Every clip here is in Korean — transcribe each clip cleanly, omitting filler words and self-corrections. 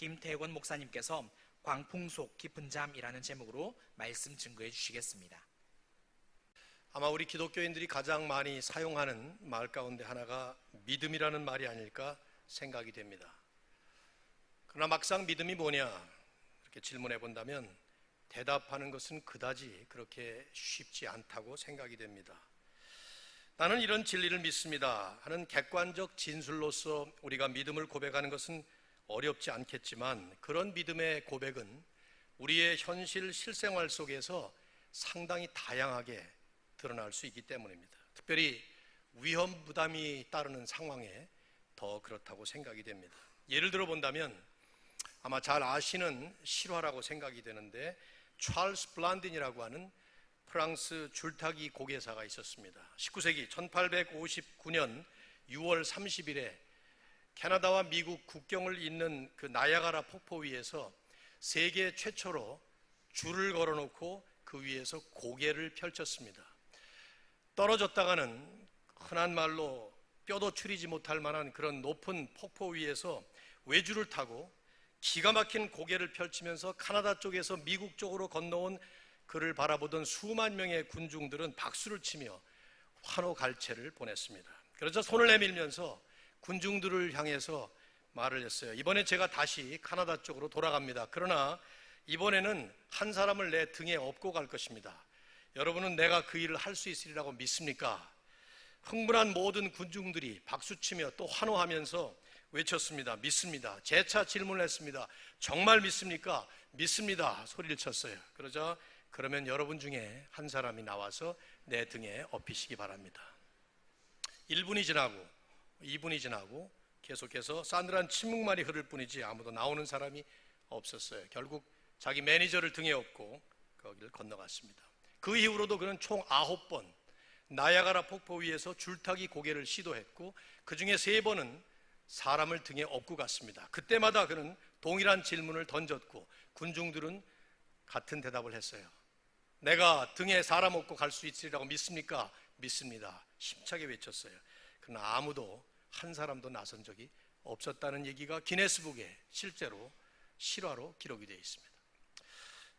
김태권 목사님께서 광풍속 깊은 잠이라는 제목으로 말씀 증거해 주시겠습니다. 아마 우리 기독교인들이 가장 많이 사용하는 말 가운데 하나가 믿음이라는 말이 아닐까 생각이 됩니다. 그러나 막상 믿음이 뭐냐 이렇게 질문해 본다면 대답하는 것은 그다지 그렇게 쉽지 않다고 생각이 됩니다. 나는 이런 진리를 믿습니다 하는 객관적 진술로서 우리가 믿음을 고백하는 것은 어렵지 않겠지만, 그런 믿음의 고백은 우리의 현실 실생활 속에서 상당히 다양하게 드러날 수 있기 때문입니다. 특별히 위험 부담이 따르는 상황에 더 그렇다고 생각이 됩니다. 예를 들어 본다면 아마 잘 아시는 실화라고 생각이 되는데, 찰스 블란딘이라고 하는 프랑스 줄타기 고개사가 있었습니다. 19세기 1859년 6월 30일에 캐나다와 미국 국경을 잇는 그 나야가라 폭포 위에서 세계 최초로 줄을 걸어놓고 그 위에서 고개를 펼쳤습니다. 떨어졌다가는 흔한 말로 뼈도 추리지 못할 만한 그런 높은 폭포 위에서 외줄을 타고 기가 막힌 고개를 펼치면서 카나다 쪽에서 미국 쪽으로 건너온 그를 바라보던 수만 명의 군중들은 박수를 치며 환호 갈채를 보냈습니다. 그러자 손을 내밀면서 군중들을 향해서 말을 했어요. 이번에 제가 다시 카나다 쪽으로 돌아갑니다. 그러나 이번에는 한 사람을 내 등에 업고 갈 것입니다. 여러분은 내가 그 일을 할 수 있으리라고 믿습니까? 흥분한 모든 군중들이 박수치며 또 환호하면서 외쳤습니다. 믿습니다. 재차 질문을 했습니다. 정말 믿습니까? 믿습니다. 소리를 쳤어요. 그러자 그러면 여러분 중에 한 사람이 나와서 내 등에 업히시기 바랍니다. 1분이 지나고 2분이 지나고 계속해서 싸늘한 침묵만이 흐를 뿐이지 아무도 나오는 사람이 없었어요. 결국 자기 매니저를 등에 업고 거기를 건너갔습니다. 그 이후로도 그는 총 9번 나야가라 폭포 위에서 줄타기 고개를 시도했고, 그 중에 3번은 사람을 등에 업고 갔습니다. 그때마다 그는 동일한 질문을 던졌고 군중들은 같은 대답을 했어요. 내가 등에 사람 업고 갈 수 있으리라고 믿습니까? 믿습니다. 힘차게 외쳤어요. 그러나 아무도 한 사람도 나선 적이 없었다는 얘기가 기네스북에 실제로 실화로 기록이 되어 있습니다.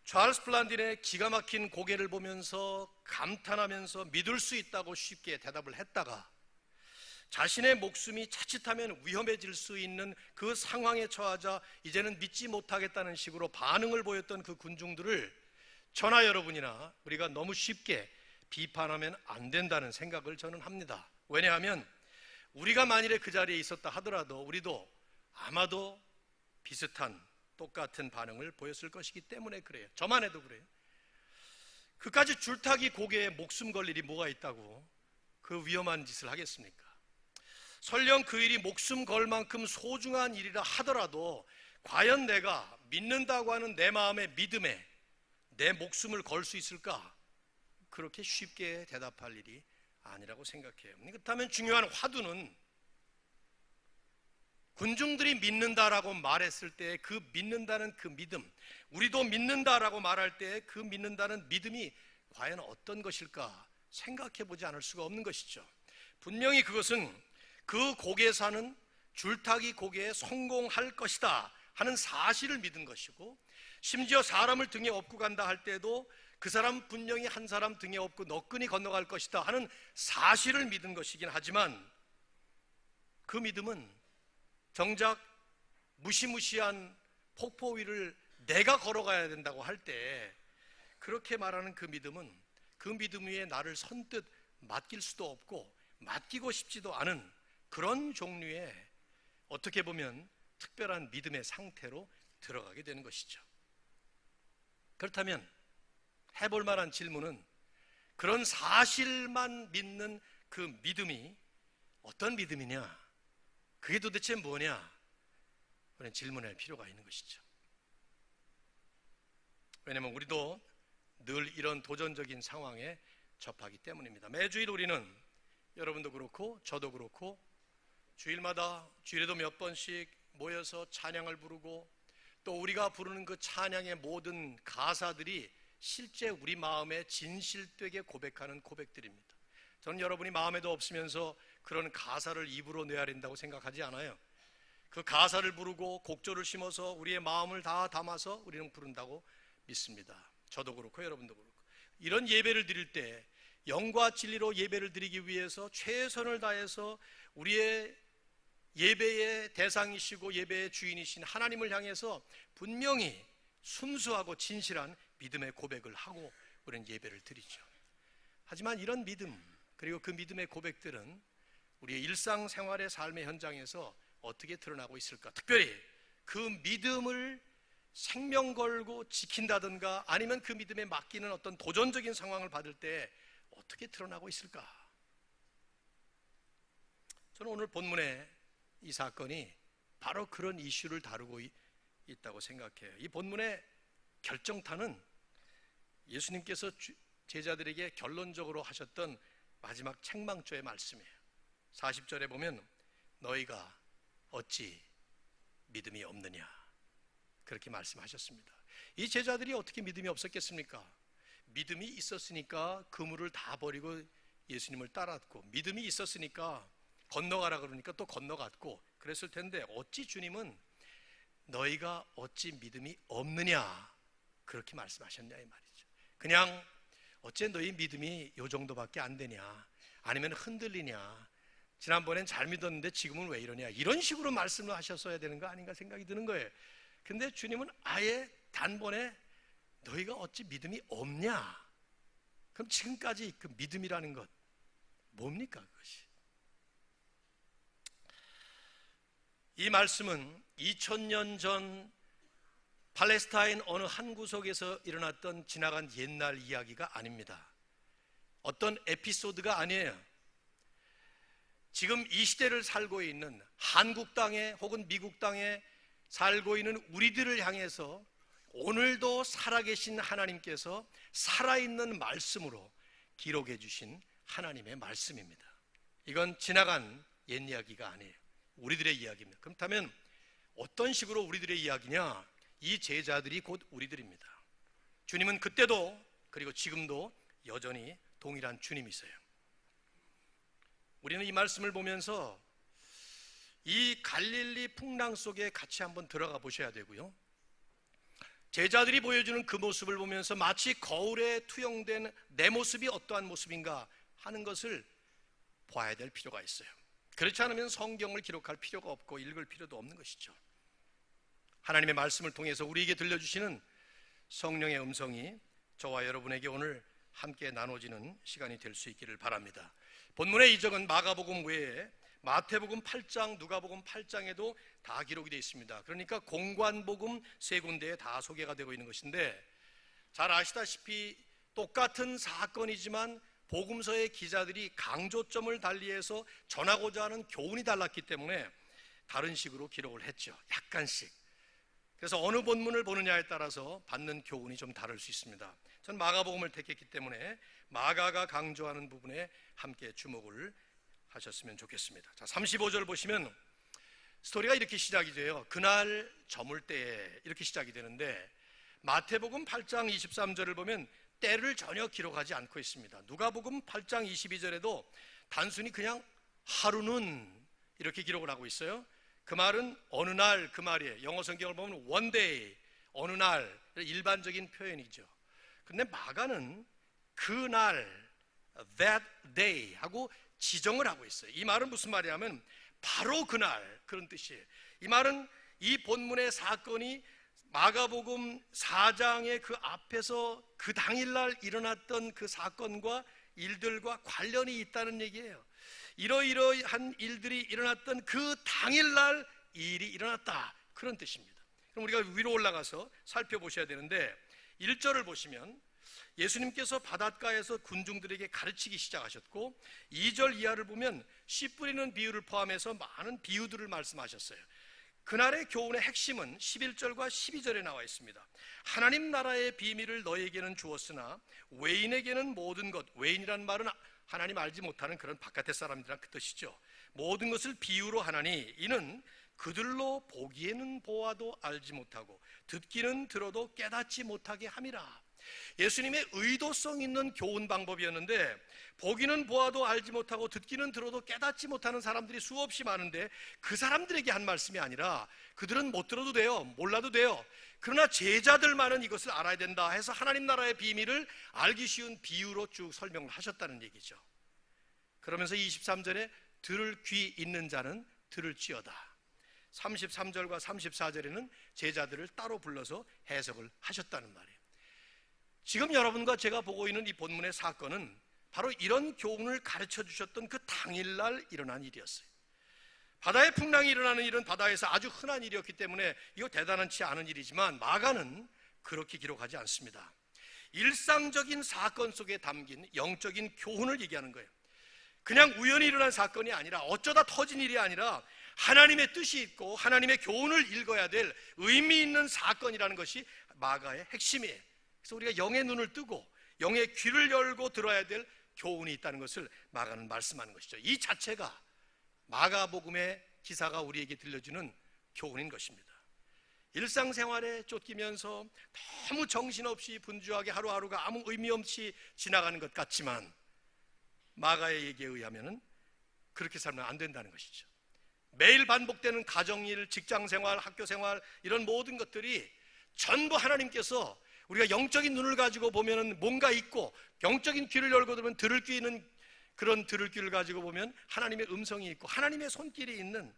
찰스 블란딘의 기가 막힌 고개를 보면서 감탄하면서 믿을 수 있다고 쉽게 대답을 했다가 자신의 목숨이 자칫하면 위험해질 수 있는 그 상황에 처하자 이제는 믿지 못하겠다는 식으로 반응을 보였던 그 군중들을 저나 여러분이나 우리가 너무 쉽게 비판하면 안 된다는 생각을 저는 합니다. 왜냐하면 우리가 만일에 그 자리에 있었다 하더라도 우리도 아마도 비슷한 똑같은 반응을 보였을 것이기 때문에 그래요. 저만 해도 그래요. 그까지 줄타기 고개에 목숨 걸 일이 뭐가 있다고 그 위험한 짓을 하겠습니까? 설령 그 일이 목숨 걸 만큼 소중한 일이라 하더라도 과연 내가 믿는다고 하는 내 마음의 믿음에 내 목숨을 걸 수 있을까? 그렇게 쉽게 대답할 일이 아니라고 생각해요. 그렇다면 중요한 화두는 군중들이 믿는다라고 말했을 때 그 믿는다는 그 믿음, 우리도 믿는다라고 말할 때 그 믿는다는 믿음이 과연 어떤 것일까 생각해 보지 않을 수가 없는 것이죠. 분명히 그것은 그 고개사는 줄타기 고개에 성공할 것이다 하는 사실을 믿은 것이고, 심지어 사람을 등에 업고 간다 할 때도 그 사람 분명히 한 사람 등에 업고 너끈히 건너갈 것이다 하는 사실을 믿은 것이긴 하지만, 그 믿음은 정작 무시무시한 폭포 위를 내가 걸어가야 된다고 할 때 그렇게 말하는 그 믿음은 그 믿음 위에 나를 선뜻 맡길 수도 없고 맡기고 싶지도 않은 그런 종류의 어떻게 보면 특별한 믿음의 상태로 들어가게 되는 것이죠. 그렇다면 해볼 만한 질문은 그런 사실만 믿는 그 믿음이 어떤 믿음이냐? 그게 도대체 뭐냐? 그런 질문할 필요가 있는 것이죠. 왜냐하면 우리도 늘 이런 도전적인 상황에 접하기 때문입니다. 매주일 우리는 여러분도 그렇고 저도 그렇고 주일마다 주일에도 몇 번씩 모여서 찬양을 부르고 또 우리가 부르는 그 찬양의 모든 가사들이 실제 우리 마음에 진실되게 고백하는 고백들입니다. 저는 여러분이 마음에도 없으면서 그런 가사를 입으로 내야 된다고 생각하지 않아요. 그 가사를 부르고 곡조를 심어서 우리의 마음을 다 담아서 우리는 부른다고 믿습니다. 저도 그렇고 여러분도 그렇고. 이런 예배를 드릴 때 영과 진리로 예배를 드리기 위해서 최선을 다해서 우리의 예배의 대상이시고 예배의 주인이신 하나님을 향해서 분명히 순수하고 진실한 믿음의 고백을 하고 우리는 예배를 드리죠. 하지만 이런 믿음, 그리고 그 믿음의 고백들은 우리의 일상생활의 삶의 현장에서 어떻게 드러나고 있을까? 특별히 그 믿음을 생명 걸고 지킨다든가 아니면 그 믿음에 맡기는 어떤 도전적인 상황을 받을 때 어떻게 드러나고 있을까? 저는 오늘 본문의 이 사건이 바로 그런 이슈를 다루고 있다고 생각해요. 이 본문의 결정타는 예수님께서 제자들에게 결론적으로 하셨던 마지막 책망조의 말씀이에요. 40절에 보면 너희가 어찌 믿음이 없느냐 그렇게 말씀하셨습니다. 이 제자들이 어떻게 믿음이 없었겠습니까? 믿음이 있었으니까 그물을 다 버리고 예수님을 따랐고, 믿음이 있었으니까 건너가라 그러니까 또 건너갔고 그랬을 텐데, 어찌 주님은 너희가 어찌 믿음이 없느냐 그렇게 말씀하셨냐 이 말이죠. 그냥 어째 너희 믿음이 요 정도밖에 안 되냐, 아니면 흔들리냐, 지난번엔 잘 믿었는데 지금은 왜 이러냐, 이런 식으로 말씀을 하셨어야 되는 거 아닌가 생각이 드는 거예요. 근데 주님은 아예 단번에 너희가 어찌 믿음이 없냐? 그럼 지금까지 그 믿음이라는 것 뭡니까 그것이? 이 말씀은 2000년 전 팔레스타인 어느 한 구석에서 일어났던 지나간 옛날 이야기가 아닙니다. 어떤 에피소드가 아니에요. 지금 이 시대를 살고 있는 한국 땅에 혹은 미국 땅에 살고 있는 우리들을 향해서 오늘도 살아계신 하나님께서 살아있는 말씀으로 기록해 주신 하나님의 말씀입니다. 이건 지나간 옛 이야기가 아니에요. 우리들의 이야기입니다. 그렇다면 어떤 식으로 우리들의 이야기냐? 이 제자들이 곧 우리들입니다. 주님은 그때도 그리고 지금도 여전히 동일한 주님이세요. 우리는 이 말씀을 보면서 이 갈릴리 풍랑 속에 같이 한번 들어가 보셔야 되고요. 제자들이 보여주는 그 모습을 보면서 마치 거울에 투영된 내 모습이 어떠한 모습인가 하는 것을 봐야 될 필요가 있어요. 그렇지 않으면 성경을 기록할 필요가 없고 읽을 필요도 없는 것이죠. 하나님의 말씀을 통해서 우리에게 들려주시는 성령의 음성이 저와 여러분에게 오늘 함께 나눠지는 시간이 될 수 있기를 바랍니다. 본문의 이적은 마가복음 외에 마태복음 8장, 누가복음 8장에도 다 기록이 되어 있습니다. 그러니까 공관복음 세 군데에 다 소개가 되고 있는 것인데, 잘 아시다시피 똑같은 사건이지만 복음서의 기자들이 강조점을 달리해서 전하고자 하는 교훈이 달랐기 때문에 다른 식으로 기록을 했죠. 약간씩. 그래서 어느 본문을 보느냐에 따라서 받는 교훈이 좀 다를 수 있습니다. 전 마가복음을 택했기 때문에 마가가 강조하는 부분에 함께 주목을 하셨으면 좋겠습니다. 자, 35절 보시면 스토리가 이렇게 시작이 돼요. 그날 저물 때에 이렇게 시작이 되는데, 마태복음 8장 23절을 보면 때를 전혀 기록하지 않고 있습니다. 누가복음 8장 22절에도 단순히 그냥 하루는 이렇게 기록을 하고 있어요. 그 말은 어느 날 그 말이에요. 영어 성경을 보면 one day, 어느 날, 일반적인 표현이죠. 그런데 마가는 그날, that day 하고 지정을 하고 있어요. 이 말은 무슨 말이냐면 바로 그날, 그런 뜻이에요. 이 말은 이 본문의 사건이 마가복음 4장의 그 앞에서 그 당일날 일어났던 그 사건과 일들과 관련이 있다는 얘기예요. 이러이러한 일들이 일어났던 그 당일날 이 일이 일어났다, 그런 뜻입니다. 그럼 우리가 위로 올라가서 살펴보셔야 되는데, 1절을 보시면 예수님께서 바닷가에서 군중들에게 가르치기 시작하셨고, 2절 이하를 보면 씨 뿌리는 비유를 포함해서 많은 비유들을 말씀하셨어요. 그날의 교훈의 핵심은 11절과 12절에 나와 있습니다. 하나님 나라의 비밀을 너에게는 주었으나 외인에게는 모든 것, 외인이란 말은 하나님 알지 못하는 그런 바깥의 사람들이란 그 뜻이죠. 모든 것을 비유로 하나니 이는 그들로 보기에는 보아도 알지 못하고 듣기는 들어도 깨닫지 못하게 함이라. 예수님의 의도성 있는 교훈 방법이었는데, 보기는 보아도 알지 못하고 듣기는 들어도 깨닫지 못하는 사람들이 수없이 많은데, 그 사람들에게 한 말씀이 아니라 그들은 못 들어도 돼요, 몰라도 돼요, 그러나 제자들만은 이것을 알아야 된다 해서 하나님 나라의 비밀을 알기 쉬운 비유로 쭉 설명을 하셨다는 얘기죠. 그러면서 23절에 들을 귀 있는 자는 들을지어다. 33절과 34절에는 제자들을 따로 불러서 해석을 하셨다는 말이에요. 지금 여러분과 제가 보고 있는 이 본문의 사건은 바로 이런 교훈을 가르쳐 주셨던 그 당일날 일어난 일이었어요. 바다의 풍랑이 일어나는 일은 바다에서 아주 흔한 일이었기 때문에 이거 대단하지 않은 일이지만, 마가는 그렇게 기록하지 않습니다. 일상적인 사건 속에 담긴 영적인 교훈을 얘기하는 거예요. 그냥 우연히 일어난 사건이 아니라, 어쩌다 터진 일이 아니라 하나님의 뜻이 있고 하나님의 교훈을 읽어야 될 의미 있는 사건이라는 것이 마가의 핵심이에요. 그래서 우리가 영의 눈을 뜨고 영의 귀를 열고 들어야 될 교훈이 있다는 것을 마가는 말씀하는 것이죠. 이 자체가 마가복음의 기사가 우리에게 들려주는 교훈인 것입니다. 일상생활에 쫓기면서 너무 정신없이 분주하게 하루하루가 아무 의미 없이 지나가는 것 같지만, 마가의 얘기에 의하면 그렇게 살면 안 된다는 것이죠. 매일 반복되는 가정일, 직장생활, 학교생활, 이런 모든 것들이 전부 하나님께서 우리가 영적인 눈을 가지고 보면 뭔가 있고, 영적인 귀를 열고 들으면 들을 귀 있는, 그런 들을 귀를 가지고 보면 하나님의 음성이 있고 하나님의 손길이 있는,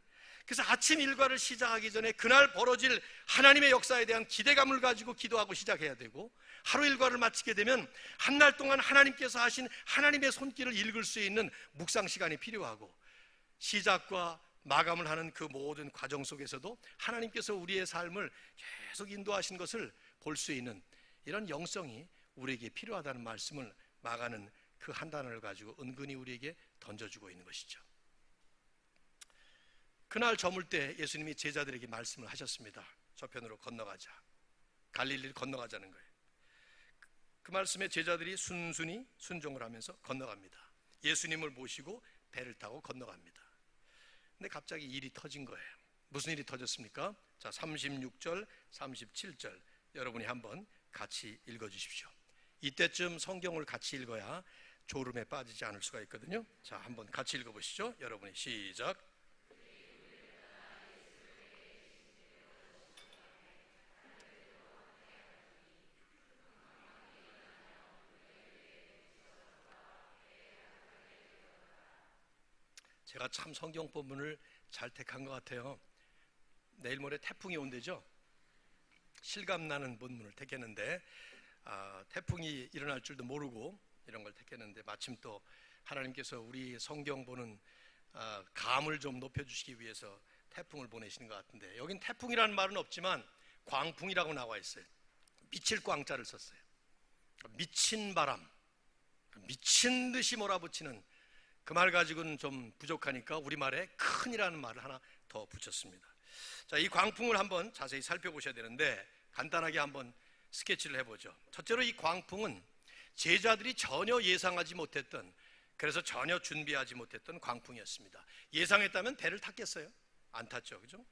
그래서 아침 일과를 시작하기 전에 그날 벌어질 하나님의 역사에 대한 기대감을 가지고 기도하고 시작해야 되고, 하루 일과를 마치게 되면 한 날 동안 하나님께서 하신 하나님의 손길을 읽을 수 있는 묵상 시간이 필요하고, 시작과 마감을 하는 그 모든 과정 속에서도 하나님께서 우리의 삶을 계속 인도하신 것을 볼 수 있는 이런 영성이 우리에게 필요하다는 말씀을 마가는 그 한 단어를 가지고 은근히 우리에게 던져주고 있는 것이죠. 그날 저물 때 예수님이 제자들에게 말씀을 하셨습니다. 저편으로 건너가자, 갈릴리를 건너가자는 거예요. 그 말씀에 제자들이 순순히 순종을 하면서 건너갑니다. 예수님을 모시고 배를 타고 건너갑니다. 근데 갑자기 일이 터진 거예요. 무슨 일이 터졌습니까? 자, 36절, 37절 여러분이 한번 같이 읽어주십시오. 이때쯤 성경을 같이 읽어야 졸음에 빠지지 않을 수가 있거든요. 자, 한번 같이 읽어보시죠. 여러분이 시작. 제가 참 성경 본문을 잘 택한 것 같아요. 내일 모레 태풍이 온대죠. 실감나는 본문을 택했는데, 태풍이 일어날 줄도 모르고 이런 걸 택했는데, 마침 또 하나님께서 우리 성경 보는 감을 좀 높여주시기 위해서 태풍을 보내시는 것 같은데, 여긴 태풍이라는 말은 없지만 광풍이라고 나와 있어요. 미칠 광자를 썼어요. 미친 바람, 미친 듯이 몰아붙이는, 그 말 가지고는 좀 부족하니까 우리말에 큰이라는 말을 하나 더 붙였습니다. 자, 이 광풍을 한번 자세히 살펴보셔야 되는데, 간단하게 한번 스케치를 해보죠. 첫째로 이 광풍은 제자들이 전혀 예상하지 못했던, 그래서 전혀 준비하지 못했던 광풍이었습니다. 예상했다면 배를 탔겠어요? 안 탔죠, 그죠?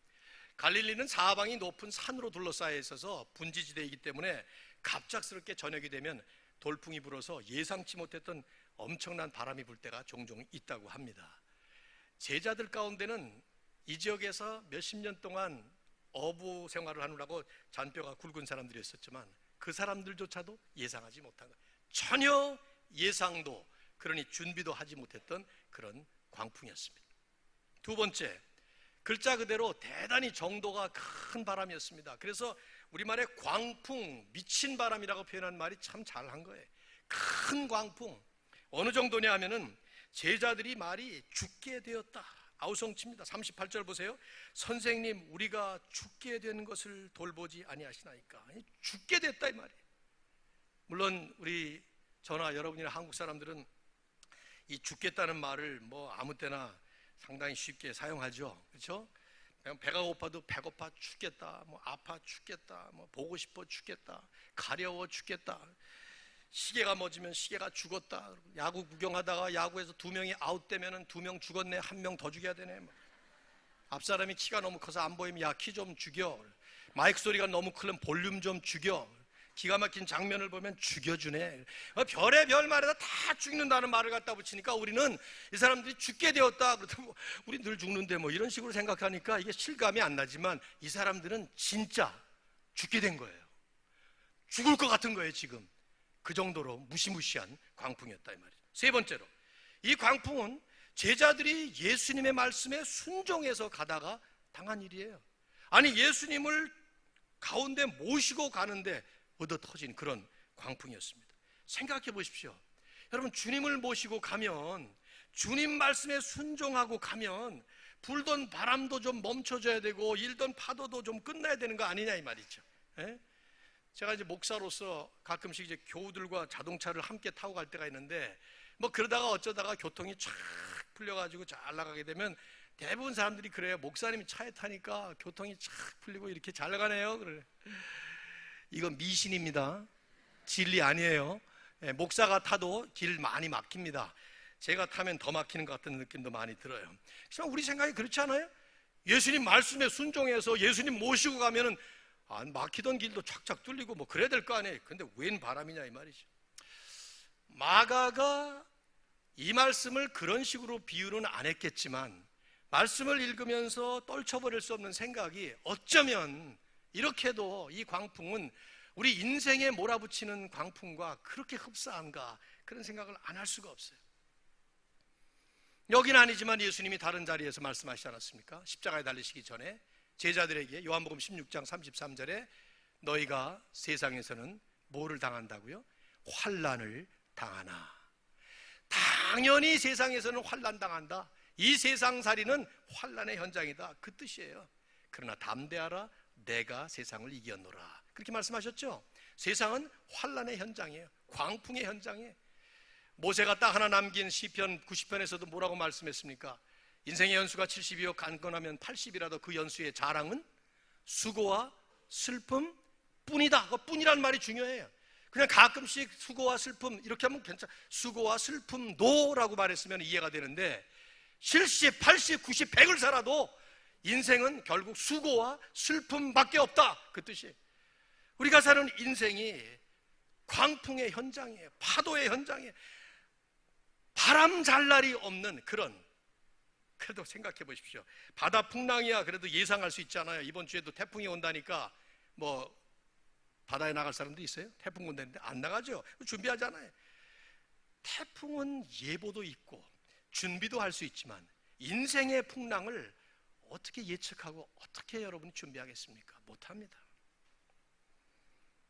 갈릴리는 사방이 높은 산으로 둘러싸여 있어서 분지지대이기 때문에 갑작스럽게 저녁이 되면 돌풍이 불어서 예상치 못했던 엄청난 바람이 불 때가 종종 있다고 합니다. 제자들 가운데는 이 지역에서 몇십 년 동안 어부 생활을 하느라고 잔뼈가 굵은 사람들이었었지만, 그 사람들조차도 예상하지 못한 것, 전혀 예상도, 그러니 준비도 하지 못했던 그런 광풍이었습니다. 두 번째, 글자 그대로 대단히 정도가 큰 바람이었습니다. 그래서 우리말에 광풍, 미친 바람이라고 표현한 말이 참 잘한 거예요. 큰 광풍. 어느 정도냐 하면은 제자들이 말이 죽게 되었다, 아우성칩니다. 38절 보세요. 선생님, 우리가 죽게 되는 것을 돌보지 아니하시나이까. 죽게 됐다 이 말이에요. 물론 우리 저나 여러분이나 한국 사람들은 이 죽겠다는 말을 뭐 아무 때나 상당히 쉽게 사용하죠, 그렇죠? 배가 고파도 배고파 죽겠다, 뭐 아파 죽겠다, 뭐 보고 싶어 죽겠다, 가려워 죽겠다, 시계가 멎으면 시계가 죽었다, 야구 구경하다가 야구에서 2명이 아웃되면 2명 죽었네, 1명 더 죽여야 되네, 뭐. 앞사람이 키가 너무 커서 안 보이면 야, 키 좀 죽여, 마이크 소리가 너무 크면 볼륨 좀 죽여, 기가 막힌 장면을 보면 죽여주네. 별의 별 말에다 다 죽는다는 말을 갖다 붙이니까 우리는 이 사람들이 죽게 되었다. 그러다 뭐 우리 늘 죽는데 뭐 이런 식으로 생각하니까 이게 실감이 안 나지만 이 사람들은 진짜 죽게 된 거예요. 죽을 것 같은 거예요, 지금. 그 정도로 무시무시한 광풍이었다 이 말이죠. 세 번째로, 이 광풍은 제자들이 예수님의 말씀에 순종해서 가다가 당한 일이에요. 아니, 예수님을 가운데 모시고 가는데 얻어 터진 그런 광풍이었습니다. 생각해 보십시오. 여러분, 주님을 모시고 가면, 주님 말씀에 순종하고 가면 불던 바람도 좀 멈춰져야 되고 일던 파도도 좀 끝나야 되는 거 아니냐 이 말이죠. 예? 제가 이제 목사로서 가끔씩 이제 교우들과 자동차를 함께 타고 갈 때가 있는데, 뭐 그러다가 어쩌다가 교통이 쫙 풀려가지고 잘 나가게 되면 대부분 사람들이 그래요. 목사님이 차에 타니까 교통이 쫙 풀리고 이렇게 잘 나가네요. 그래. 이건 미신입니다. 진리 아니에요. 예, 목사가 타도 길 많이 막힙니다. 제가 타면 더 막히는 것 같은 느낌도 많이 들어요. 하지만 우리 생각이 그렇지 않아요? 예수님 말씀에 순종해서 예수님 모시고 가면은 막히던 길도 착착 뚫리고 뭐 그래야 될 거 아니에요. 근데 웬 바람이냐 이 말이죠. 마가가 이 말씀을 그런 식으로 비유는 안 했겠지만 말씀을 읽으면서 떨쳐버릴 수 없는 생각이, 어쩌면 이렇게도 이 광풍은 우리 인생에 몰아붙이는 광풍과 그렇게 흡사한가, 그런 생각을 안 할 수가 없어요. 여기는 아니지만 예수님이 다른 자리에서 말씀하시지 않았습니까? 십자가에 달리시기 전에 제자들에게 요한복음 16장 33절에 너희가 세상에서는 뭐를 당한다고요? 환난을 당하나. 당연히 세상에서는 환난 당한다. 이 세상살이는 환난의 현장이다, 그 뜻이에요. 그러나 담대하라, 내가 세상을 이겼노라, 그렇게 말씀하셨죠. 세상은 환난의 현장이에요. 광풍의 현장이에요. 모세가 딱 하나 남긴 시편 90편에서도 뭐라고 말씀했습니까? 인생의 연수가 70이요 간건하면 80이라도 그 연수의 자랑은 수고와 슬픔 뿐이다. 그 뿐이라는 말이 중요해요. 그냥 가끔씩 수고와 슬픔 이렇게 하면 괜찮아. 수고와 슬픔도라고 말했으면 이해가 되는데 70, 80, 90, 100을 살아도 인생은 결국 수고와 슬픔밖에 없다, 그 뜻이에요. 우리가 사는 인생이 광풍의 현장이에요. 파도의 현장이에요. 바람 잘 날이 없는 그런, 그래도 생각해 보십시오. 바다 풍랑이야 그래도 예상할 수 있잖아요. 이번 주에도 태풍이 온다니까 뭐 바다에 나갈 사람도 있어요? 태풍 온다는데 안 나가죠. 준비하잖아요. 태풍은 예보도 있고 준비도 할 수 있지만 인생의 풍랑을 어떻게 예측하고 어떻게 여러분이 준비하겠습니까? 못합니다.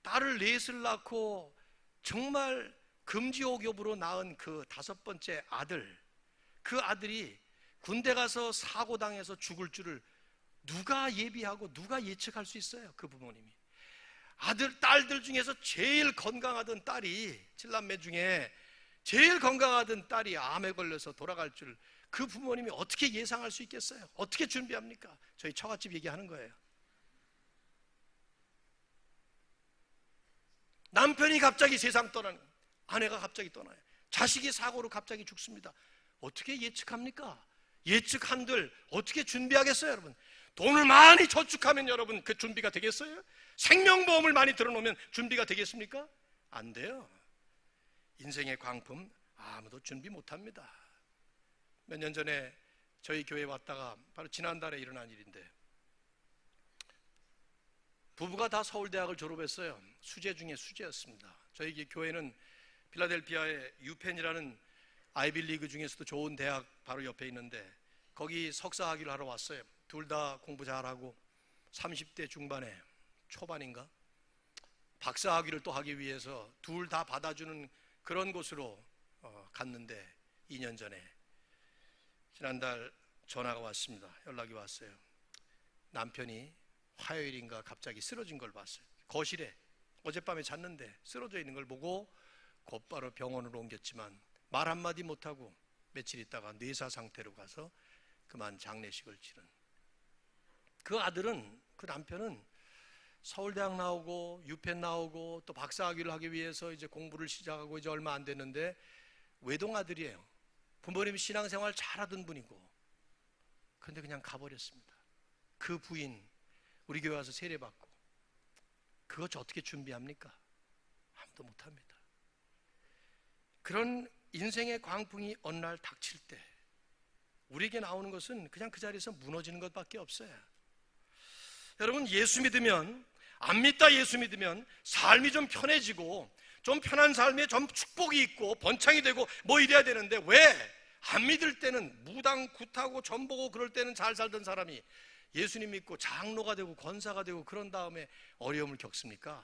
딸을 넷을 낳고 정말 금지옥엽으로 낳은 그 5번째 아들, 그 아들이 군대 가서 사고당해서 죽을 줄을 누가 예비하고 누가 예측할 수 있어요? 그 부모님이. 딸들 중에서 제일 건강하던 딸이, 7남매 중에 제일 건강하던 딸이 암에 걸려서 돌아갈 줄 그 부모님이 어떻게 예상할 수 있겠어요? 어떻게 준비합니까? 저희 처갓집 얘기하는 거예요. 남편이 갑자기 세상 떠나는, 아내가 갑자기 떠나요. 자식이 사고로 갑자기 죽습니다. 어떻게 예측합니까? 예측한들 어떻게 준비하겠어요, 여러분? 돈을 많이 저축하면 여러분 그 준비가 되겠어요? 생명보험을 많이 들어놓으면 준비가 되겠습니까? 안 돼요. 인생의 광풍 아무도 준비 못합니다. 몇 년 전에 저희 교회에 왔다가 바로 지난달에 일어난 일인데, 부부가 다 서울대학을 졸업했어요. 수재 중에 수재였습니다. 저희 교회는 필라델피아의 유펜이라는 아이빌리그 중에서도 좋은 대학 바로 옆에 있는데 거기 석사학위를 하러 왔어요. 둘 다 공부 잘하고 30대 중반에 초반인가 박사학위를 또 하기 위해서 둘 다 받아주는 그런 곳으로 갔는데 2년 전에 지난달 전화가 왔습니다. 연락이 왔어요. 남편이 화요일인가 갑자기 쓰러진 걸 봤어요. 거실에 어젯밤에 잤는데 쓰러져 있는 걸 보고 곧바로 병원으로 옮겼지만 말 한마디 못하고 며칠 있다가 뇌사 상태로 가서 그만 장례식을 치른. 그 아들은, 그 남편은 서울대학 나오고 유펜 나오고 또 박사학위를 하기 위해서 이제 공부를 시작하고 이제 얼마 안 됐는데 외동아들이에요. 부모님이 신앙생활 잘하던 분이고, 근데 그냥 가버렸습니다. 그 부인 우리 교회 와서 세례받고, 그거 저 어떻게 준비합니까? 아무도 못합니다. 그런 인생의 광풍이 어느 날 닥칠 때 우리에게 나오는 것은 그냥 그 자리에서 무너지는 것밖에 없어요. 여러분, 예수 믿으면, 안 믿다 예수 믿으면 삶이 좀 편해지고 좀 편한 삶에 좀 축복이 있고 번창이 되고 뭐 이래야 되는데, 왜 안 믿을 때는 무당 굿하고 전보고 그럴 때는 잘 살던 사람이 예수님 믿고 장로가 되고 권사가 되고 그런 다음에 어려움을 겪습니까?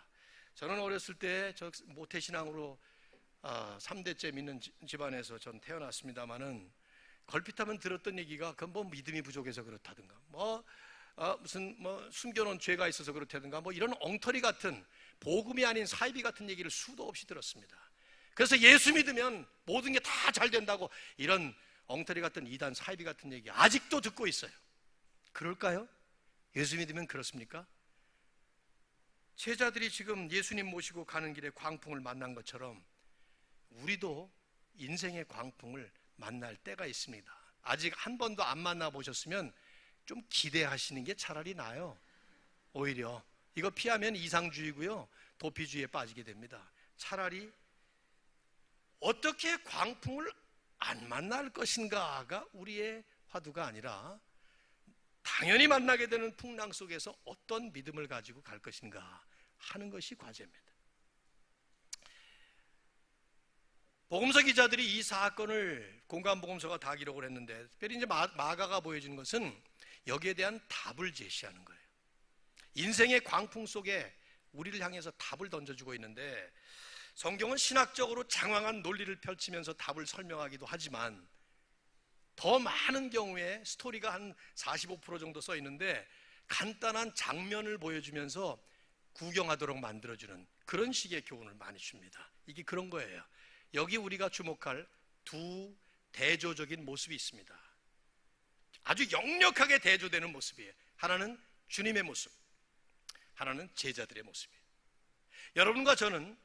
저는 어렸을 때 저 모태신앙으로 3대째 믿는 집안에서 전 태어났습니다마는 걸핏하면 들었던 얘기가 그건 뭐 믿음이 부족해서 그렇다든가 무슨 숨겨놓은 죄가 있어서 그렇다든가 이런 엉터리 같은, 복음이 아닌 사이비 같은 얘기를 수도 없이 들었습니다. 그래서 예수 믿으면 모든 게 다 잘 된다고, 이런 엉터리 같은 이단 사이비 같은 얘기 아직도 듣고 있어요. 그럴까요? 예수 믿으면 그렇습니까? 제자들이 지금 예수님 모시고 가는 길에 광풍을 만난 것처럼 우리도 인생의 광풍을 만날 때가 있습니다. 아직 한 번도 안 만나보셨으면 좀 기대하시는 게 차라리 나아요. 오히려 이거 피하면 이상주의고요, 도피주의에 빠지게 됩니다. 차라리 어떻게 광풍을 안 만날 것인가가 우리의 화두가 아니라, 당연히 만나게 되는 풍랑 속에서 어떤 믿음을 가지고 갈 것인가 하는 것이 과제입니다. 복음서 기자들이 이 사건을 공관복음서가 다 기록을 했는데, 특별히 이제 마가가 보여주는 것은 여기에 대한 답을 제시하는 거예요. 인생의 광풍 속에 우리를 향해서 답을 던져주고 있는데, 성경은 신학적으로 장황한 논리를 펼치면서 답을 설명하기도 하지만 더 많은 경우에 스토리가 한 45% 정도 써 있는데 간단한 장면을 보여주면서 구경하도록 만들어주는 그런 식의 교훈을 많이 줍니다. 이게 그런 거예요. 여기 우리가 주목할 두 대조적인 모습이 있습니다. 아주 역력하게 대조되는 모습이에요. 하나는 주님의 모습, 하나는 제자들의 모습이에요. 여러분과 저는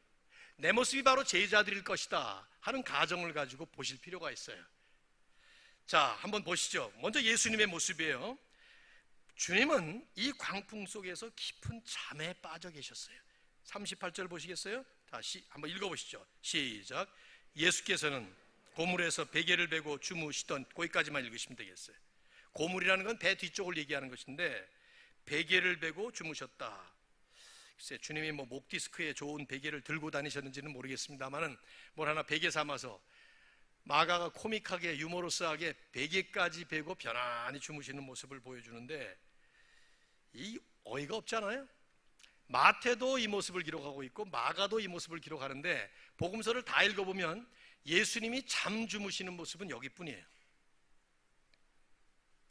내 모습이 바로 제자들일 것이다 하는 가정을 가지고 보실 필요가 있어요. 자, 한번 보시죠. 먼저 예수님의 모습이에요. 주님은 이 광풍 속에서 깊은 잠에 빠져 계셨어요. 38절 보시겠어요? 다시 한번 읽어보시죠. 시작. 예수께서는 고물에서 베개를 베고 주무시던, 거기까지만 읽으시면 되겠어요. 고물이라는 건 배 뒤쪽을 얘기하는 것인데, 베개를 베고 주무셨다. 글쎄, 주님이 목 디스크에 좋은 베개를 들고 다니셨는지는 모르겠습니다만은 뭘 하나 베개 삼아서 마가가 코믹하게 유머러스하게 베개까지 베고 편안히 주무시는 모습을 보여주는데, 이 어이가 없잖아요. 마태도 이 모습을 기록하고 있고 마가도 이 모습을 기록하는데, 복음서를 다 읽어보면 예수님이 잠 주무시는 모습은 여기뿐이에요.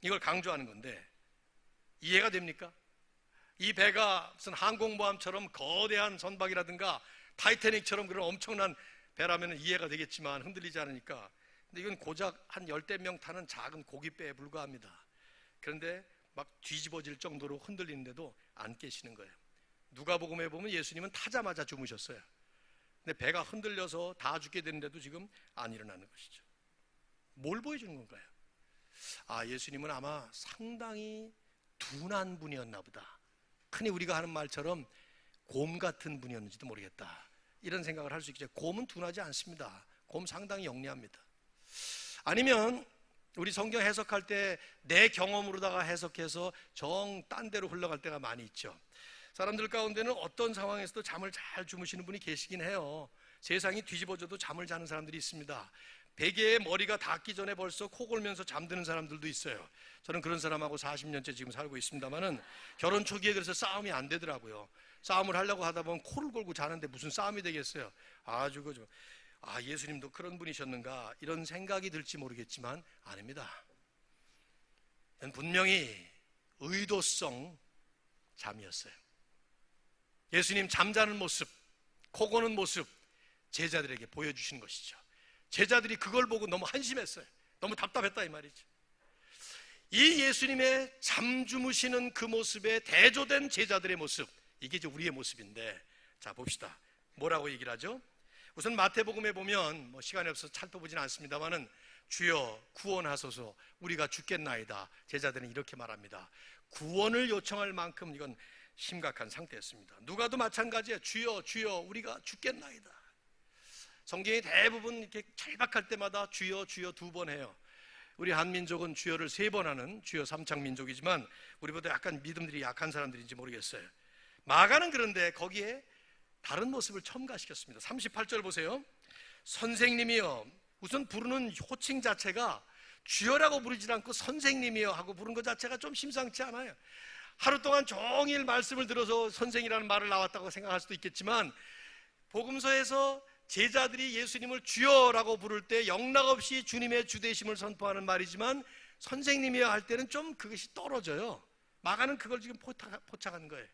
이걸 강조하는 건데 이해가 됩니까? 이 배가 무슨 항공모함처럼 거대한 선박이라든가 타이타닉처럼 그런 엄청난 배라면 이해가 되겠지만 흔들리지 않으니까. 근데 이건 고작 한 10명 타는 작은 고깃배에 불과합니다. 그런데 막 뒤집어질 정도로 흔들리는데도 안 깨시는 거예요. 누가복음에 보면 예수님은 타자마자 주무셨어요. 근데 배가 흔들려서 다 죽게 되는데도 지금 안 일어나는 것이죠. 뭘 보여주는 건가요? 예수님은 아마 상당히 둔한 분이었나 보다. 흔히 우리가 하는 말처럼 곰 같은 분이었는지도 모르겠다, 이런 생각을 할 수 있겠죠. 곰은 둔하지 않습니다. 곰 상당히 영리합니다. 아니면 우리 성경 해석할 때 내 경험으로다가 해석해서 정 딴 데로 흘러갈 때가 많이 있죠. 사람들 가운데는 어떤 상황에서도 잠을 잘 주무시는 분이 계시긴 해요. 세상이 뒤집어져도 잠을 자는 사람들이 있습니다. 베개에 머리가 닿기 전에 벌써 코 골면서 잠드는 사람들도 있어요. 저는 그런 사람하고 40년째 지금 살고 있습니다만은 결혼 초기에 그래서 싸움이 안 되더라고요. 싸움을 하려고 하다 보면 코를 골고 자는데 무슨 싸움이 되겠어요. 아주 그죠. 예수님도 그런 분이셨는가, 이런 생각이 들지 모르겠지만 아닙니다. 분명히 의도성 잠이었어요. 예수님 잠자는 모습, 코 고는 모습 제자들에게 보여주신 것이죠. 제자들이 그걸 보고 너무 한심했어요. 너무 답답했다 이 말이죠. 이 예수님의 잠 주무시는 그 모습에 대조된 제자들의 모습, 이게 이제 우리의 모습인데, 자 봅시다. 뭐라고 얘기를 하죠? 우선 마태복음에 보면 시간이 없어서 살펴보지는 않습니다만은 주여 구원하소서 우리가 죽겠나이다. 제자들은 이렇게 말합니다. 구원을 요청할 만큼 이건 심각한 상태였습니다. 누가도 마찬가지예요. 주여 주여 우리가 죽겠나이다. 성경이 대부분 이렇게 절박할 때마다 주여 주여 2번 해요. 우리 한민족은 주여를 3번 하는 주여 삼창민족이지만 우리보다 약간 믿음들이 약한 사람들인지 모르겠어요. 마가는 그런데 거기에 다른 모습을 첨가시켰습니다. 38절 보세요. 선생님이여, 우선 부르는 호칭 자체가 주여라고 부르지 않고 선생님이여 하고 부른 것 자체가 좀 심상치 않아요. 하루 동안 종일 말씀을 들어서 선생이라는 말을 나왔다고 생각할 수도 있겠지만, 복음서에서 제자들이 예수님을 주여라고 부를 때 영락없이 주님의 주되심을 선포하는 말이지만 선생님이여 할 때는 좀 그것이 떨어져요. 마가는 그걸 지금 포착한 거예요.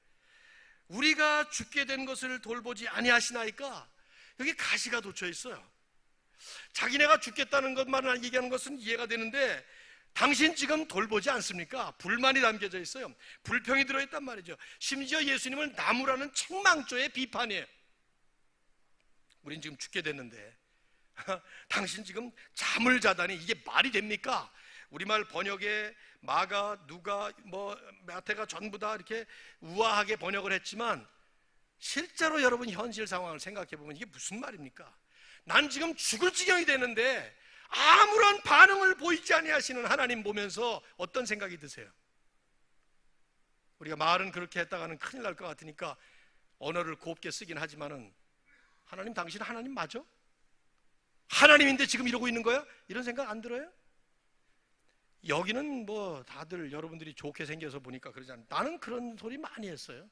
우리가 죽게 된 것을 돌보지 아니하시나이까, 여기 가시가 돋쳐 있어요. 자기네가 죽겠다는 것만 얘기하는 것은 이해가 되는데, 당신 지금 돌보지 않습니까? 불만이 담겨져 있어요. 불평이 들어있단 말이죠. 심지어 예수님을 나무라는 책망조의 비판이에요. 우린 지금 죽게 됐는데 당신 지금 잠을 자다니 이게 말이 됩니까? 우리말 번역에 마가, 누가, 마태가 전부 다 이렇게 우아하게 번역을 했지만 실제로 여러분 현실 상황을 생각해 보면 이게 무슨 말입니까? 난 지금 죽을 지경이 되는데 아무런 반응을 보이지 아니하시는 하나님 보면서 어떤 생각이 드세요? 우리가 말은 그렇게 했다가는 큰일 날 것 같으니까 언어를 곱게 쓰긴 하지만은, 하나님, 당신 하나님 맞아? 하나님인데 지금 이러고 있는 거야? 이런 생각 안 들어요? 여기는 다들 여러분들이 좋게 생겨서 보니까 그러지 않아요. 나는 그런 소리 많이 했어요.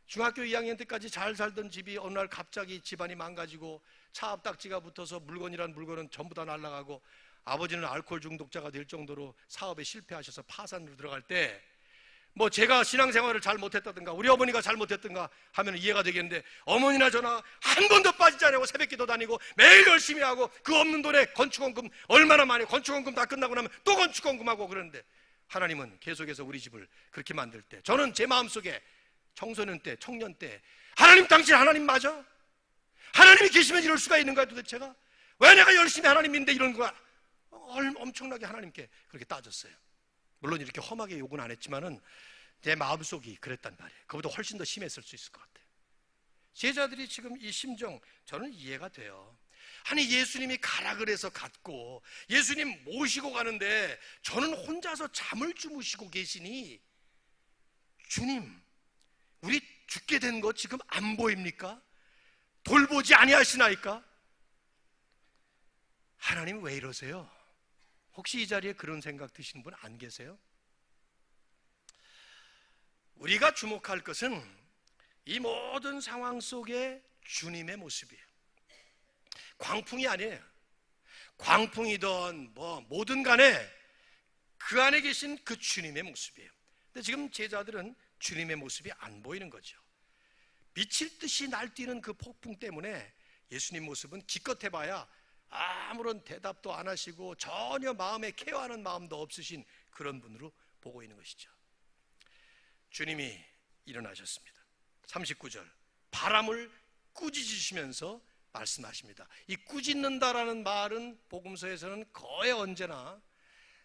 중학교 2학년 때까지 잘 살던 집이 어느 날 갑자기 집안이 망가지고 차 앞딱지가 붙어서 물건이란 물건은 전부 다 날아가고, 아버지는 알코올 중독자가 될 정도로 사업에 실패하셔서 파산으로 들어갈 때, 제가 신앙생활을 잘 못했다든가 우리 어머니가 잘못했던가 하면 이해가 되겠는데, 어머니나 저나 한 번도 빠지지 않고 새벽기도 다니고 매일 열심히 하고 그 없는 돈에 건축원금 얼마나 많이, 건축원금 다 끝나고 나면 또 건축원금하고 그러는데, 하나님은 계속해서 우리 집을 그렇게 만들 때 저는 제 마음속에 청소년 때, 청년 때, 하나님, 당신 하나님 맞아? 하나님이 계시면 이럴 수가 있는 거야 도대체가? 왜 내가 열심히 하나님인데 이런 거야? 엄청나게 하나님께 그렇게 따졌어요. 물론 이렇게 험하게 욕은 안 했지만은 내 마음속이 그랬단 말이에요. 그보다 훨씬 더 심했을 수 있을 것 같아요. 제자들이 지금 이 심정 저는 이해가 돼요. 아니, 예수님이 가라 그래서 갔고 예수님 모시고 가는데 저는 혼자서 잠을 주무시고 계시니, 주님, 우리 죽게 된 거 지금 안 보입니까? 돌보지 아니하시나이까? 하나님 왜 이러세요? 혹시 이 자리에 그런 생각 드시는 분 안 계세요? 우리가 주목할 것은 이 모든 상황 속에 주님의 모습이에요. 광풍이 아니에요. 광풍이든 뭐든 간에 그 안에 계신 그 주님의 모습이에요. 근데 지금 제자들은 주님의 모습이 안 보이는 거죠. 미칠 듯이 날뛰는 그 폭풍 때문에 예수님 모습은 기껏 해봐야 아무런 대답도 안 하시고 전혀 마음에 케어하는 마음도 없으신 그런 분으로 보고 있는 것이죠. 주님이 일어나셨습니다. 39절, 바람을 꾸짖으시면서 말씀하십니다. 이 꾸짖는다라는 말은 복음서에서는 거의 언제나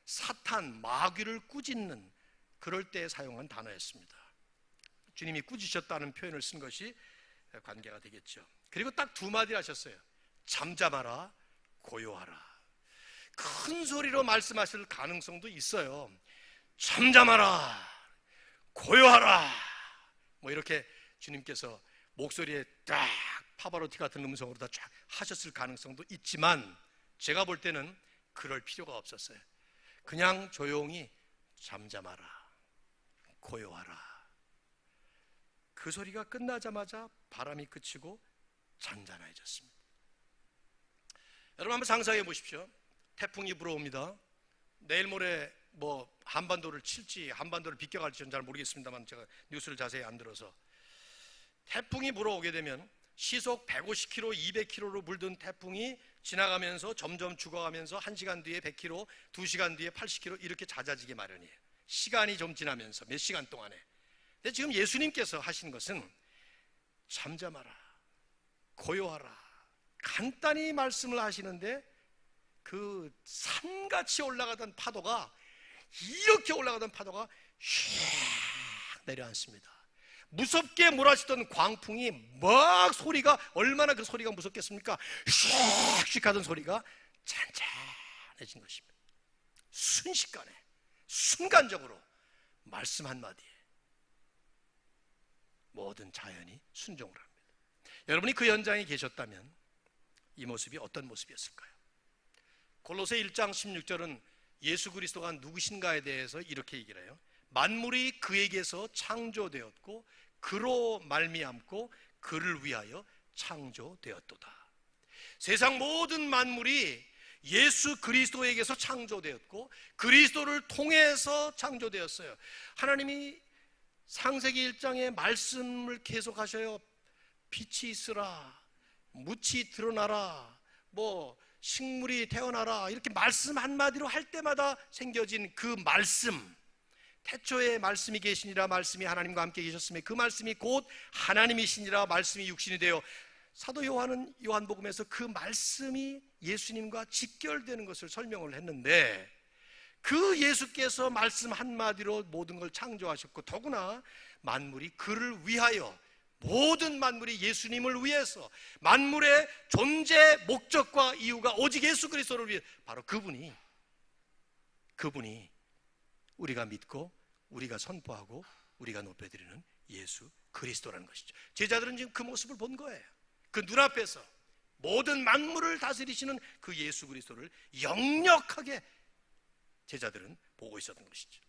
사탄, 마귀를 꾸짖는 그럴 때 사용한 단어였습니다. 주님이 꾸짖으셨다는 표현을 쓴 것이 관계가 되겠죠. 그리고 딱 2마디를 하셨어요. 잠잠하라, 고요하라. 큰 소리로 말씀하실 가능성도 있어요. 잠잠하라, 고요하라, 이렇게 주님께서 목소리에 딱 파바로티 같은 음성으로 다 쫙 하셨을 가능성도 있지만, 제가 볼 때는 그럴 필요가 없었어요. 그냥 조용히 잠잠하라, 고요하라. 그 소리가 끝나자마자 바람이 그치고 잔잔해졌습니다. 여러분 한번 상상해 보십시오. 태풍이 불어옵니다. 내일 모레 한반도를 칠지 한반도를 비껴갈지는 잘 모르겠습니다만, 제가 뉴스를 자세히 안 들어서, 태풍이 불어오게 되면 시속 150km, 200km로 불던 태풍이 지나가면서 점점 죽어가면서 1시간 뒤에 100km, 2시간 뒤에 80km 이렇게 잦아지게 마련이에요. 시간이 좀 지나면서 몇 시간 동안에. 근데 지금 예수님께서 하신 것은 잠잠하라, 고요하라, 간단히 말씀을 하시는데 그 산같이 올라가던 파도가, 이렇게 올라가던 파도가 슉 내려앉습니다. 무섭게 몰아치던 광풍이 막 소리가, 얼마나 그 소리가 무섭겠습니까? 슉슉 하던 소리가 잔잔해진 것입니다. 순식간에, 순간적으로 말씀 한마디에 모든 자연이 순종을 합니다. 여러분이 그 현장에 계셨다면 이 모습이 어떤 모습이었을까요? 골로새 1장 16절은 예수 그리스도가 누구신가에 대해서 이렇게 얘기를 해요. 만물이 그에게서 창조되었고 그로 말미암고 그를 위하여 창조되었도다. 세상 모든 만물이 예수 그리스도에게서 창조되었고 그리스도를 통해서 창조되었어요. 하나님이 창세기 1장의 말씀을 계속하셔요. 빛이 있으라, 묻이 드러나라, 식물이 태어나라, 이렇게 말씀 한마디로 할 때마다 생겨진 그 말씀, 태초에 말씀이 계시니라, 말씀이 하나님과 함께 계셨으며 그 말씀이 곧 하나님이시니라, 말씀이 육신이 되어, 사도 요한은 요한복음에서 그 말씀이 예수님과 직결되는 것을 설명을 했는데, 그 예수께서 말씀 한마디로 모든 걸 창조하셨고 더구나 만물이 그를 위하여, 모든 만물이 예수님을 위해서, 만물의 존재 목적과 이유가 오직 예수 그리스도를 위해, 바로 그분이 우리가 믿고 우리가 선포하고 우리가 높여드리는 예수 그리스도라는 것이죠. 제자들은 지금 그 모습을 본 거예요. 그 눈앞에서 모든 만물을 다스리시는 그 예수 그리스도를 역력하게 제자들은 보고 있었던 것이죠.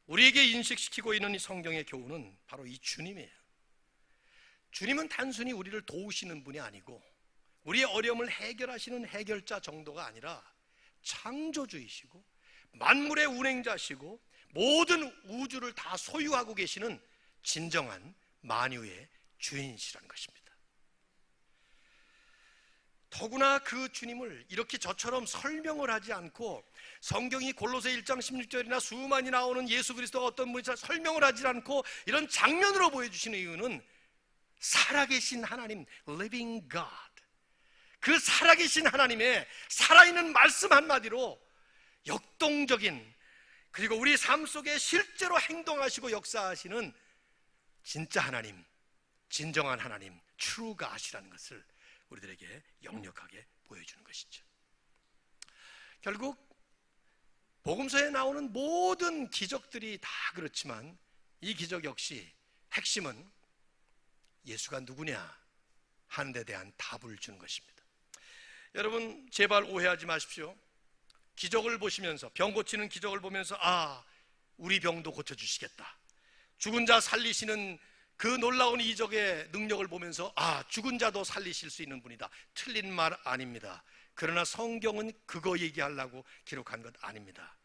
우리에게 인식시키고 있는 이 성경의 교훈은 바로 이 주님이에요. 주님은 단순히 우리를 도우시는 분이 아니고 우리의 어려움을 해결하시는 해결자 정도가 아니라 창조주이시고 만물의 운행자시고 모든 우주를 다 소유하고 계시는 진정한 만유의 주인이시라는 것입니다. 더구나 그 주님을 이렇게 저처럼 설명을 하지 않고, 성경이 골로새 1장 16절이나 수많이 나오는 예수 그리스도가 어떤 분인지 설명을 하지 않고 이런 장면으로 보여주시는 이유는 살아계신 하나님, living God, 그 살아계신 하나님의 살아있는 말씀 한마디로 역동적인, 그리고 우리 삶 속에 실제로 행동하시고 역사하시는 진짜 하나님, 진정한 하나님, true God이라는 것을 우리들에게 역력하게 보여주는 것이죠. 결국 복음서에 나오는 모든 기적들이 다 그렇지만 이 기적 역시 핵심은 예수가 누구냐 하는 데 대한 답을 주는 것입니다. 여러분 제발 오해하지 마십시오. 기적을 보시면서, 병 고치는 기적을 보면서 우리 병도 고쳐주시겠다, 죽은 자 살리시는 그 놀라운 이적의 능력을 보면서 죽은 자도 살리실 수 있는 분이다, 틀린 말 아닙니다. 그러나 성경은 그거 얘기하려고 기록한 것 아닙니다.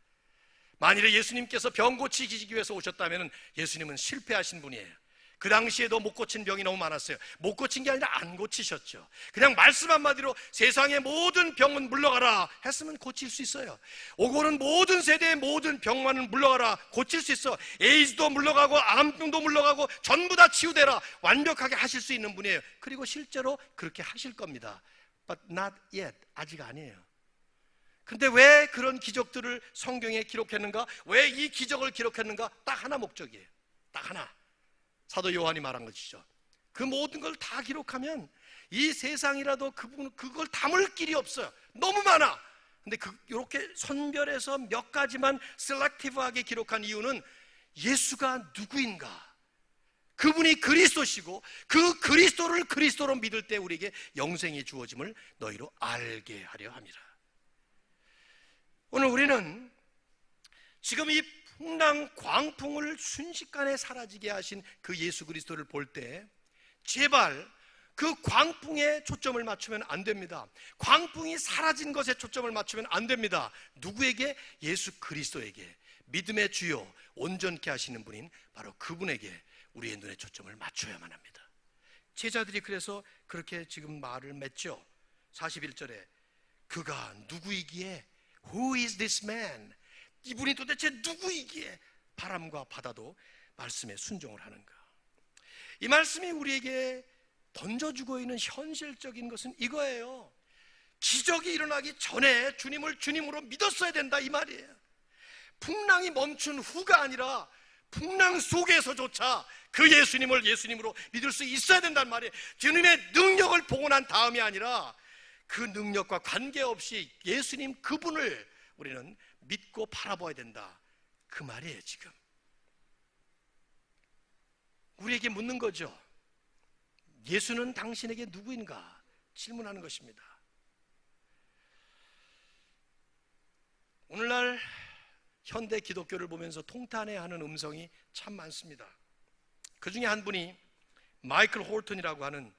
만일에 예수님께서 병 고치기 위해서 오셨다면 예수님은 실패하신 분이에요. 그 당시에도 못 고친 병이 너무 많았어요. 못 고친 게 아니라 안 고치셨죠. 그냥 말씀 한마디로 세상의 모든 병은 물러가라 했으면 고칠 수 있어요. 오고 오는 모든 세대의 모든 병만은 물러가라, 고칠 수 있어. 에이즈도 물러가고 암병도 물러가고 전부 다 치유되라, 완벽하게 하실 수 있는 분이에요. 그리고 실제로 그렇게 하실 겁니다. But not yet, 아직 아니에요. 근데 왜 그런 기적들을 성경에 기록했는가? 왜 이 기적을 기록했는가? 딱 하나 목적이에요. 딱 하나. 사도 요한이 말한 것이죠. 그 모든 걸 다 기록하면 이 세상이라도 그걸 담을 길이 없어요. 너무 많아. 근데 이렇게 선별해서 몇 가지만 셀렉티브하게 기록한 이유는 예수가 누구인가, 그분이 그리스도시고 그 그리스도를 그리스도로 믿을 때 우리에게 영생이 주어짐을 너희로 알게 하려 함이라. 오늘 우리는 지금 이 풍랑 광풍을 순식간에 사라지게 하신 그 예수 그리스도를 볼 때 제발 그 광풍에 초점을 맞추면 안 됩니다. 광풍이 사라진 것에 초점을 맞추면 안 됩니다. 누구에게? 예수 그리스도에게, 믿음의 주요 온전케 하시는 분인 바로 그분에게 우리의 눈에 초점을 맞춰야만 합니다. 제자들이 그래서 그렇게 지금 말을 맺죠. 41절에 그가 누구이기에, Who is this man? 이분이 도대체 누구이기에 바람과 바다도 말씀에 순종을 하는가? 이 말씀이 우리에게 던져주고 있는 현실적인 것은 이거예요. 기적이 일어나기 전에 주님을 주님으로 믿었어야 된다, 이 말이에요. 풍랑이 멈춘 후가 아니라 풍랑 속에서조차 그 예수님을 예수님으로 믿을 수 있어야 된단 말이에요. 주님의 능력을 복원한 다음이 아니라 그 능력과 관계없이 예수님 그분을 우리는 믿고 바라봐야 된다, 그 말이에요. 지금 우리에게 묻는 거죠. 예수는 당신에게 누구인가 질문하는 것입니다. 오늘날 현대 기독교를 보면서 통탄해하는 음성이 참 많습니다. 그 중에 한 분이 마이클 홀튼이라고 하는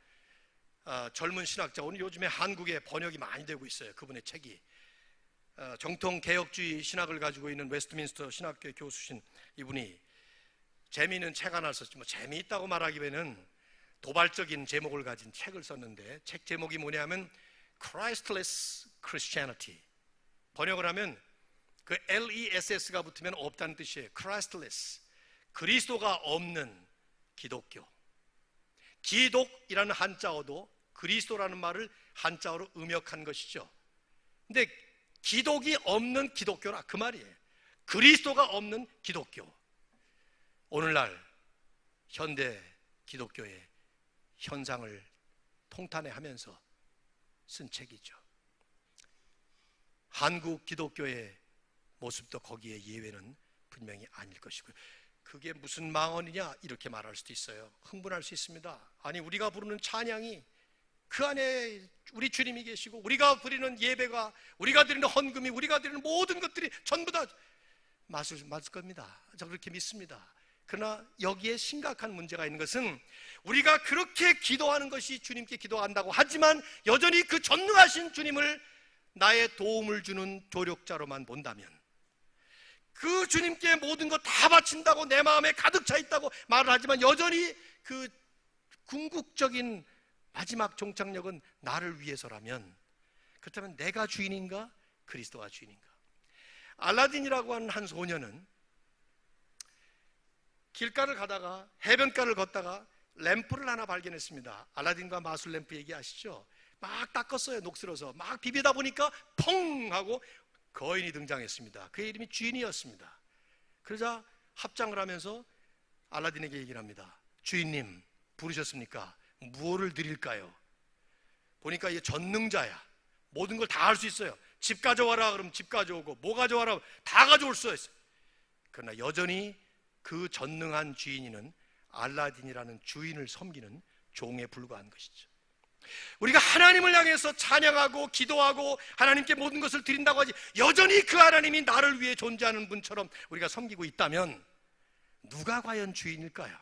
젊은 신학자, 오늘 요즘에 한국에 번역이 많이 되고 있어요. 그분의 책이 정통 개혁주의 신학을 가지고 있는 웨스트민스터 신학교의 교수신 이분이 재미있는 책 하나를 썼지, 뭐 재미있다고 말하기에는 도발적인 제목을 가진 책을 썼는데, 책 제목이 뭐냐면 Christless Christianity, 번역을 하면 그 LESS가 붙으면 없다는 뜻이에요. Christless, 그리스도가 없는 기독교. 기독이라는 한자어도 그리스도라는 말을 한자어로 음역한 것이죠. 근데 기독이 없는 기독교라, 그 말이에요. 그리스도가 없는 기독교. 오늘날 현대 기독교의 현상을 통탄해하면서 쓴 책이죠. 한국 기독교의 모습도 거기에 예외는 분명히 아닐 것이고요. 그게 무슨 망언이냐 이렇게 말할 수도 있어요. 흥분할 수 있습니다. 아니, 우리가 부르는 찬양이 그 안에 우리 주님이 계시고, 우리가 드리는 예배가, 우리가 드리는 헌금이, 우리가 드리는 모든 것들이 전부 다 맞을 겁니다. 저 그렇게 믿습니다. 그러나 여기에 심각한 문제가 있는 것은, 우리가 그렇게 기도하는 것이 주님께 기도한다고 하지만 여전히 그 전능하신 주님을 나의 도움을 주는 조력자로만 본다면, 그 주님께 모든 것 다 바친다고 내 마음에 가득 차 있다고 말을 하지만 여전히 그 궁극적인 마지막 종착역은 나를 위해서라면, 그렇다면 내가 주인인가 그리스도가 주인인가? 알라딘이라고 하는 한 소녀는 길가를 가다가, 해변가를 걷다가 램프를 하나 발견했습니다. 알라딘과 마술 램프 얘기 아시죠? 막 닦았어요. 녹슬어서 막 비비다 보니까 펑 하고 거인이 등장했습니다. 그의 이름이 주인이었습니다. 그러자 합장을 하면서 알라딘에게 얘기를 합니다. 주인님 부르셨습니까? 무엇을 드릴까요? 보니까 이게 전능자야. 모든 걸 다 할 수 있어요. 집 가져와라 그러면 집 가져오고, 뭐 가져와라 다 가져올 수 있어요. 그러나 여전히 그 전능한 주인이는 알라딘이라는 주인을 섬기는 종에 불과한 것이죠. 우리가 하나님을 향해서 찬양하고 기도하고 하나님께 모든 것을 드린다고 하지, 여전히 그 하나님이 나를 위해 존재하는 분처럼 우리가 섬기고 있다면 누가 과연 주인일까요?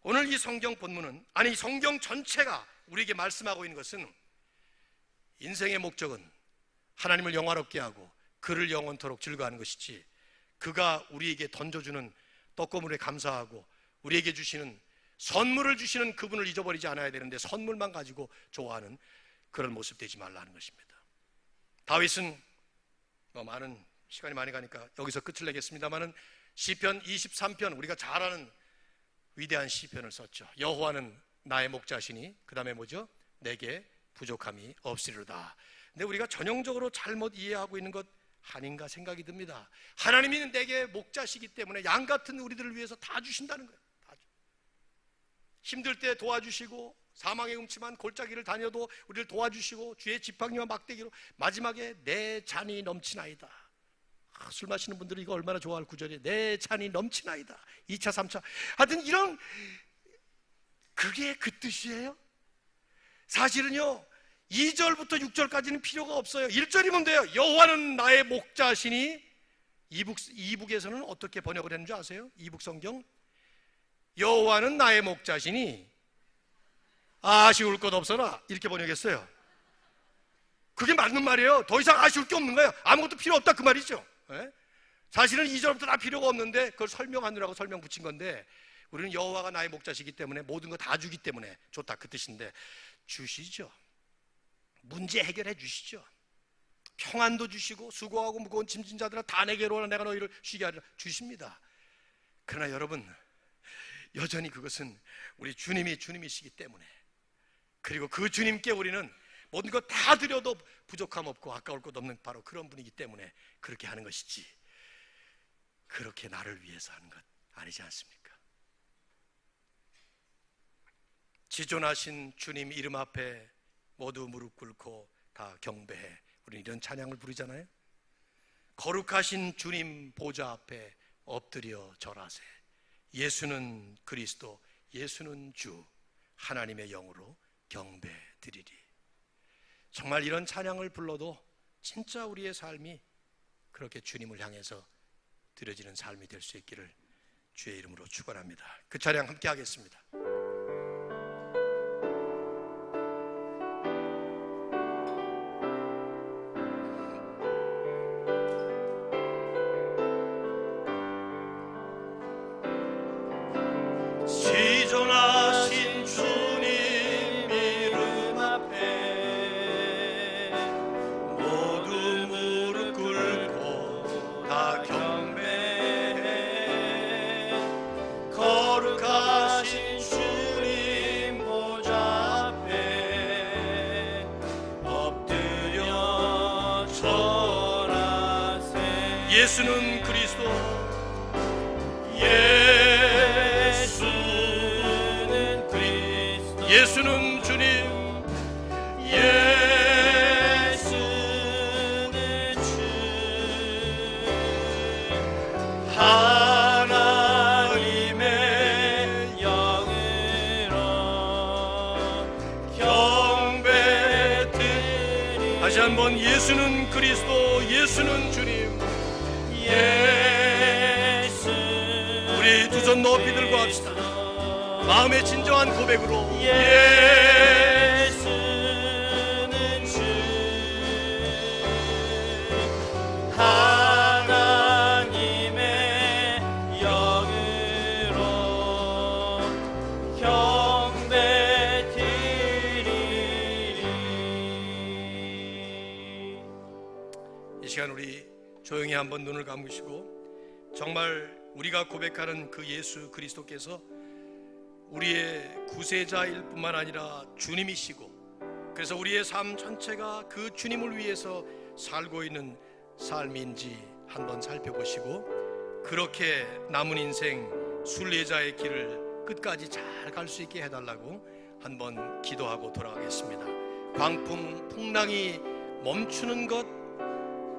오늘 이 성경 본문은, 아니 성경 전체가 우리에게 말씀하고 있는 것은, 인생의 목적은 하나님을 영화롭게 하고 그를 영원토록 즐거워하는 것이지, 그가 우리에게 던져주는 떡고물에 감사하고 우리에게 주시는 선물을 주시는 그분을 잊어버리지 않아야 되는데, 선물만 가지고 좋아하는 그런 모습 되지 말라는 것입니다. 다윗은 많은 시간이 많이 가니까 여기서 끝을 내겠습니다만은, 시편 23편, 우리가 잘 아는 위대한 시편을 썼죠. 여호와는 나의 목자시니, 그 다음에 뭐죠? 내게 부족함이 없으리로다. 근데 우리가 전형적으로 잘못 이해하고 있는 것 아닌가 생각이 듭니다. 하나님이 내게 목자시기 때문에 양 같은 우리들을 위해서 다 주신다는 거예요. 다 힘들 때 도와주시고, 사망의 음침한 골짜기를 다녀도 우리를 도와주시고, 주의 지팡이와 막대기로 마지막에 내 잔이 넘치나이다. 술 마시는 분들이 이거 얼마나 좋아할 구절이에요. 내 잔이 넘치나이다. 2차 3차 하여튼 이런, 그게 그 뜻이에요. 사실은요 2절부터 6절까지는 필요가 없어요. 1절이면 돼요. 여호와는 나의 목자시니. 이북에서는 어떻게 번역을 했는지 아세요? 이북 성경, 여호와는 나의 목자시니 아쉬울 것 없어라, 이렇게 번역했어요. 그게 맞는 말이에요. 더 이상 아쉬울 게 없는 거예요. 아무것도 필요 없다 그 말이죠. 네? 사실은 2절부터 다 필요가 없는데 그걸 설명하느라고 설명 붙인 건데, 우리는 여호와가 나의 목자시기 때문에 모든 거 다 주기 때문에 좋다 그 뜻인데, 주시죠. 문제 해결해 주시죠. 평안도 주시고, 수고하고 무거운 짐진 자들아 다 내게로 오라 내가 너희를 쉬게 하리라 주십니다. 그러나 여러분, 여전히 그것은 우리 주님이 주님이시기 때문에, 그리고 그 주님께 우리는 모든 것 다 드려도 부족함 없고 아까울 것 없는 바로 그런 분이기 때문에 그렇게 하는 것이지, 그렇게 나를 위해서 하는 것 아니지 않습니까? 지존하신 주님 이름 앞에 모두 무릎 꿇고 다 경배해. 우리는 이런 찬양을 부르잖아요. 거룩하신 주님 보좌 앞에 엎드려 절하세. 예수는 그리스도, 예수는 주, 하나님의 영으로 경배드리리. 정말 이런 찬양을 불러도 진짜 우리의 삶이 그렇게 주님을 향해서 드려지는 삶이 될 수 있기를 주의 이름으로 축원합니다. 그 찬양 함께 하겠습니다. 지존하신 주님 이름 앞에 모두 무릎 꿇고 다 경배해. 거룩하신 주님 보좌 앞에 엎드려 절하세. 예수는 그리스도, 예수는 주님, 예수는 주, 하나님의 영으로 경배드리리. 다시 한번 예수는 그리스도, 예수는 주님, 예수. 우리 두 손 높이 들고 합시다. 마음의 진정한 고백으로 예수는 주, 하나님의 영으로 경배드리리. 이 시간 우리 조용히 한번 눈을 감으시고 정말 우리가 고백하는 그 예수 그리스도께서 우리의 구세자일 뿐만 아니라 주님이시고, 그래서 우리의 삶 전체가 그 주님을 위해서 살고 있는 삶인지 한번 살펴보시고, 그렇게 남은 인생 순례자의 길을 끝까지 잘 갈 수 있게 해달라고 한번 기도하고 돌아가겠습니다. 광풍, 풍랑이 멈추는 것,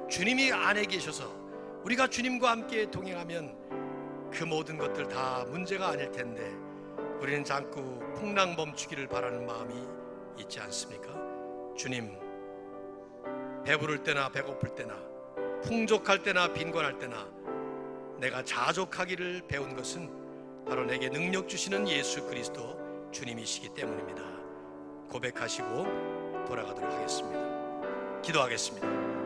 주님이 안에 계셔서 우리가 주님과 함께 동행하면 그 모든 것들 다 문제가 아닐 텐데, 우리는 자꾸 풍랑 멈추기를 바라는 마음이 있지 않습니까? 주님, 배부를 때나 배고플 때나 풍족할 때나 빈곤할 때나 내가 자족하기를 배운 것은 바로 내게 능력 주시는 예수 그리스도 주님이시기 때문입니다. 고백하시고 돌아가도록 하겠습니다. 기도하겠습니다.